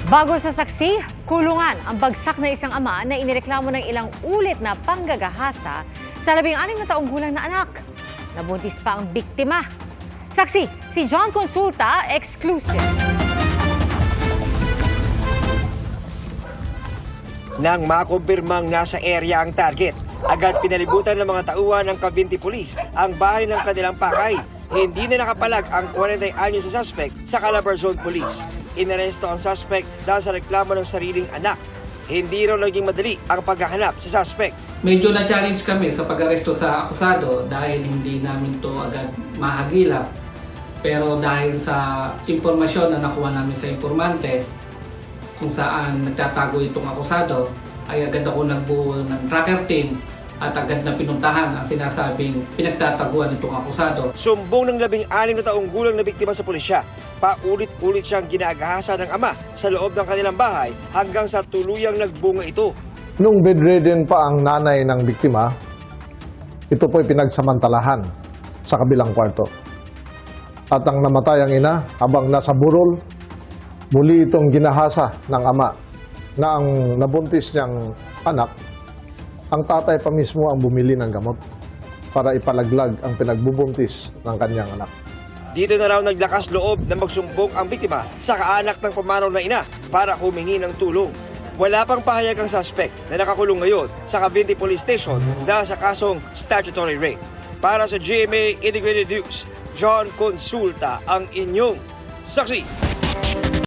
Bago sa saksi, kulungan ang bagsak na isang ama na inireklamo ng ilang ulit na panggagahasa sa 16 na taong gulang na anak. Nabuntis pa ang biktima. Saksi, si John Consulta, exclusive. Nang makumpirmang nasa area ang target, agad pinalibutan ng mga tauhan ng Cavite Police ang bahay ng kanilang pakay. Hindi na nakapalag ang 40 anyos sa suspect sa Calabarzon Police. Inaresto ang suspect dahil sa reklamo ng sariling anak. Hindi raw naging madali ang paghahanap sa suspect. Medyo na-challenge kami sa pag-aresto sa akusado dahil hindi namin to agad mahagilap. Pero dahil sa impormasyon na nakuha namin sa informante kung saan nagtatago itong akusado, ay agad ako nagbuo ng tracker team at agad na pinuntahan ang sinasabing pinagtataguan itong akusado. Sumbong ng 16 na taong gulang na biktima sa pulisya. Paulit-ulit siyang ginagahasa ng ama sa loob ng kanilang bahay hanggang sa tuluyang nagbunga ito. Nung bedridden pa ang nanay ng biktima, ito po'y pinagsamantalahan sa kabilang kwarto. At ang namatay ang ina habang nasa burol, muli itong ginahasa ng ama na ang nabuntis niyang anak, ang tatay pa mismo ang bumili ng gamot para ipalaglag ang pinagbubuntis ng kanyang anak. Dito na raw naglakas loob na magsumbong ang biktima sa kaanak ng pamanaw na ina para humingi ng tulong. Wala pang pahayag ang suspect na nakakulong ngayon sa Cavite Police Station dahil sa kasong statutory rape. Para sa GMA Integrated News, John Consulta ang inyong saksi.